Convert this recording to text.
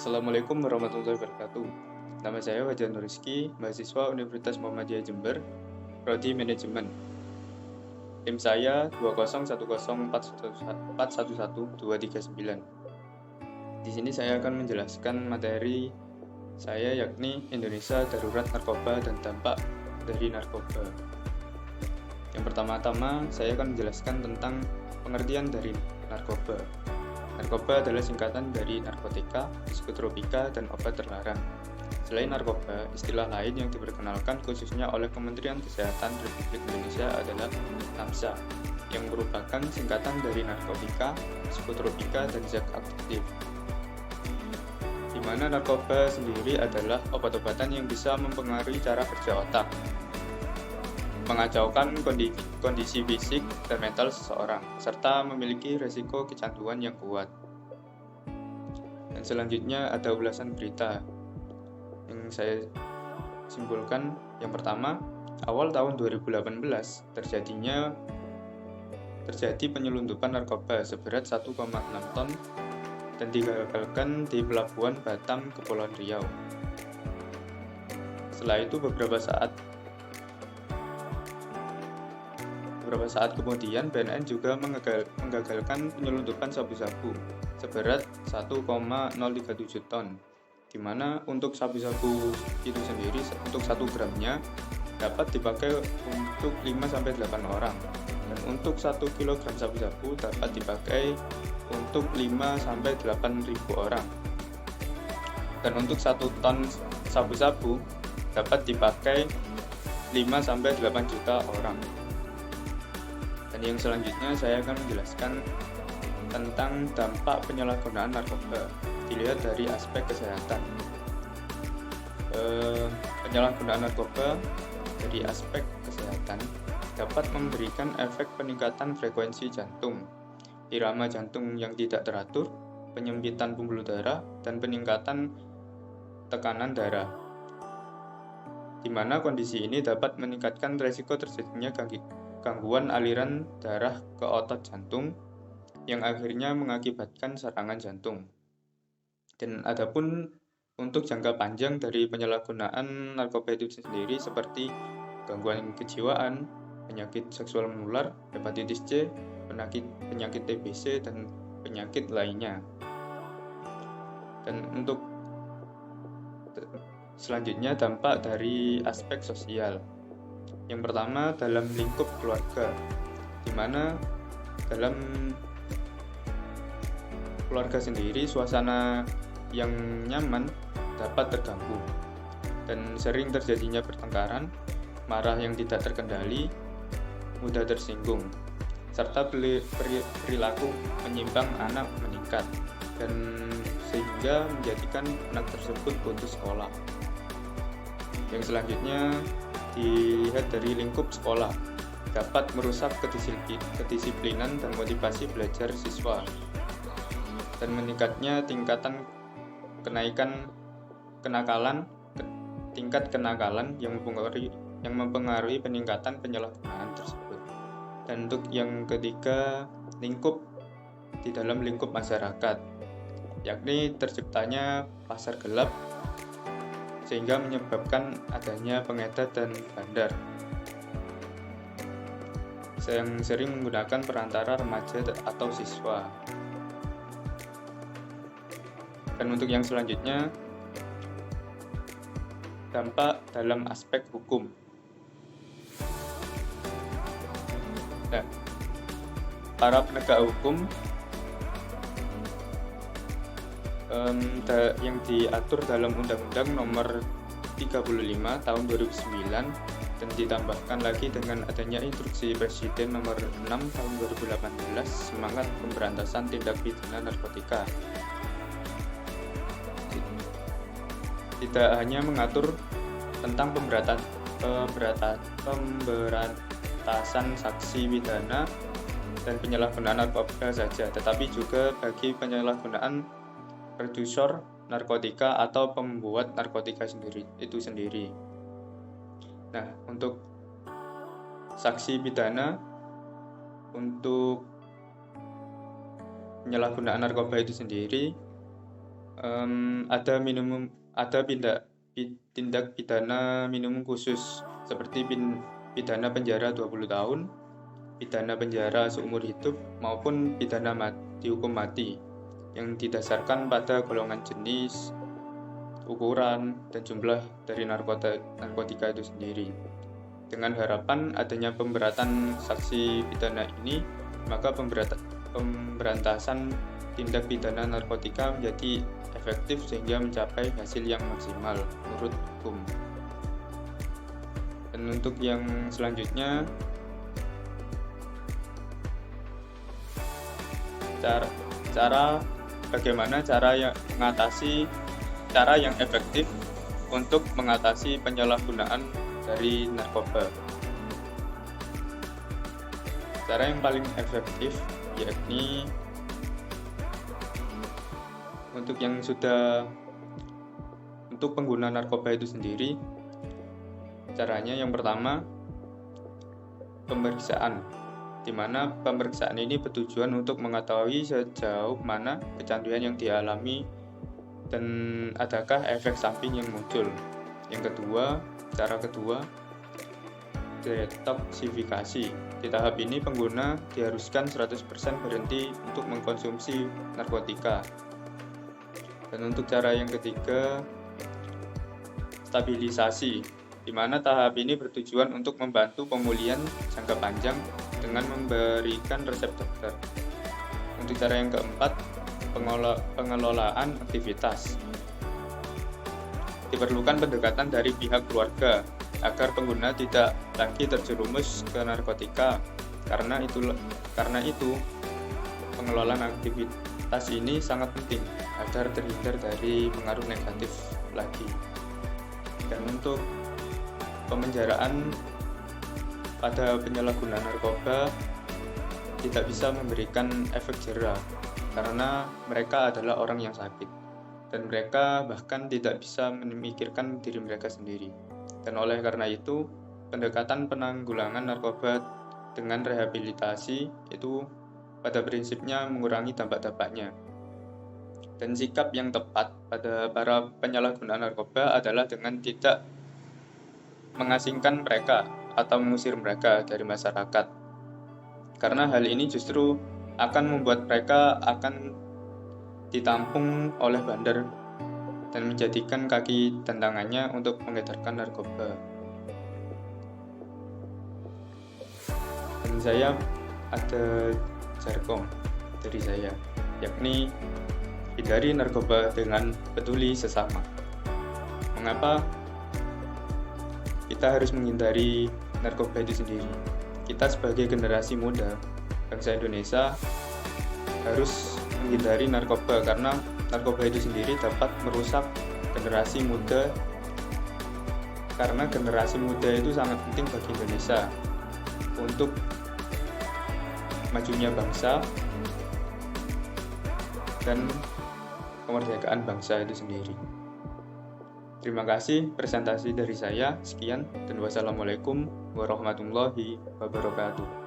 Assalamualaikum warahmatullahi wabarakatuh. Nama saya Wajan Nuriski, mahasiswa Universitas Muhammadiyah Jember, Prodi Manajemen. Tim saya 2010411411239. Di sini saya akan menjelaskan materi saya, yakni Indonesia Darurat Narkoba dan Dampak dari Narkoba. Yang pertama-tama, saya akan menjelaskan tentang pengertian dari narkoba. Narkoba adalah singkatan dari narkotika, psikotropika, dan obat terlarang. Selain narkoba, istilah lain yang diperkenalkan khususnya oleh Kementerian Kesehatan Republik Indonesia adalah NAPSA, yang merupakan singkatan dari narkotika, psikotropika, dan zat aktif. Di mana narkoba sendiri adalah obat-obatan yang bisa mempengaruhi cara kerja otak, mengacaukan kondisi fisik dan mental seseorang, serta memiliki resiko kecanduan yang kuat. Dan selanjutnya ada ulasan berita yang saya simpulkan. Yang pertama, awal tahun 2018 terjadi penyelundupan narkoba seberat 1,6 ton dan digagalkan di Pelabuhan Batam, Kepulauan Riau. Setelah itu beberapa saat kemudian BNN juga menggagalkan penyelundupan sabu-sabu seberat 1,037 ton, di mana untuk sabu-sabu itu sendiri untuk 1 gramnya dapat dipakai untuk 5-8 orang, dan untuk 1 kg sabu-sabu dapat dipakai untuk 5-8 ribu orang, dan untuk 1 ton sabu-sabu dapat dipakai 5-8 juta orang. Dan yang selanjutnya saya akan menjelaskan tentang dampak penyalahgunaan narkoba dilihat dari aspek kesehatan. Penyalahgunaan narkoba dari aspek kesehatan dapat memberikan efek peningkatan frekuensi jantung, irama jantung yang tidak teratur, penyempitan pembuluh darah, dan peningkatan tekanan darah, di mana kondisi ini dapat meningkatkan risiko terjadinya gangguan aliran darah ke otot jantung yang akhirnya mengakibatkan serangan jantung. Dan adapun untuk jangka panjang dari penyalahgunaan narkoba itu sendiri seperti gangguan kejiwaan, penyakit seksual menular, hepatitis C, penyakit TBC, dan penyakit lainnya. Dan untuk selanjutnya dampak dari aspek sosial. Yang pertama, dalam lingkup keluarga, di mana dalam keluarga sendiri suasana yang nyaman dapat terganggu dan sering terjadinya pertengkaran, marah yang tidak terkendali, mudah tersinggung, serta perilaku menyimpang anak meningkat, dan sehingga menjadikan anak tersebut putus sekolah. Yang selanjutnya dilihat dari lingkup sekolah, dapat merusak kedisiplinan dan motivasi belajar siswa, dan meningkatnya tingkat kenakalan yang mempengaruhi peningkatan penyalahgunaan tersebut. Dan untuk yang ketiga, lingkup di dalam lingkup masyarakat, yakni terciptanya pasar gelap sehingga menyebabkan adanya pengedar dan bandar yang sering menggunakan perantara remaja atau siswa. Dan untuk yang selanjutnya, dampak dalam aspek hukum. Nah, para penegak hukum yang diatur dalam Undang-Undang Nomor 35 Tahun 2009 dan ditambahkan lagi dengan adanya Instruksi Presiden Nomor 6 Tahun 2018 Semangat Pemberantasan Tindak Pidana Narkotika. Tidak hanya mengatur tentang pemberantasan saksi pidana dan penyalahgunaan narkoba saja, tetapi juga bagi penyalahgunaan produser narkotika atau pembuat narkotika itu sendiri. Nah, untuk saksi pidana untuk penyalahgunaan narkoba itu sendiri Ada tindak pidana minimum khusus seperti pidana penjara 20 tahun, pidana penjara seumur hidup, maupun dihukum mati yang didasarkan pada golongan jenis, ukuran, dan jumlah dari narkotika itu sendiri. Dengan harapan adanya pemberatan sanksi pidana ini, maka pemberantasan tindak pidana narkotika menjadi efektif sehingga mencapai hasil yang maksimal menurut hukum. Dan untuk yang selanjutnya, bagaimana cara yang efektif untuk mengatasi penyalahgunaan dari narkoba. Cara yang paling efektif yakni untuk pengguna narkoba itu sendiri, caranya yang pertama pemeriksaan, di mana pemeriksaan ini bertujuan untuk mengetahui sejauh mana kecanduan yang dialami dan adakah efek samping yang muncul. Cara kedua, detoksifikasi. Di tahap ini pengguna diharuskan 100% berhenti untuk mengkonsumsi narkotika. Dan untuk cara yang ketiga, stabilisasi, di mana tahap ini bertujuan untuk membantu pemulihan jangka panjang dengan memberikan resep dokter. Untuk cara yang keempat, pengelolaan aktivitas. Diperlukan pendekatan dari pihak keluarga agar pengguna tidak lagi terjerumus ke narkotika. Karena itu, pengelolaan aktivitas ini sangat penting agar terhindar dari pengaruh negatif lagi. Dan untuk pemenjaraan pada penyalahgunaan narkoba tidak bisa memberikan efek jera karena mereka adalah orang yang sakit dan mereka bahkan tidak bisa memikirkan diri mereka sendiri. Dan oleh karena itu, pendekatan penanggulangan narkoba dengan rehabilitasi itu pada prinsipnya mengurangi dampak-dampaknya. Dan sikap yang tepat pada para penyalahguna narkoba adalah dengan tidak mengasingkan mereka atau mengusir mereka dari masyarakat. Karena hal ini justru akan membuat mereka akan ditampung oleh bandar dan menjadikan kaki dan tangannya untuk mengedarkan narkoba. Dan saya ada jargon dari saya, yakni hindari narkoba dengan peduli sesama. Mengapa kita harus menghindari narkoba itu sendiri? Kita sebagai generasi muda bangsa Indonesia harus menghindari narkoba karena narkoba itu sendiri dapat merusak generasi muda, karena generasi muda itu sangat penting bagi Indonesia untuk majunya bangsa dan kemerdekaan bangsa itu sendiri. Terima kasih presentasi dari saya. Sekian dan wassalamualaikum warahmatullahi wabarakatuh.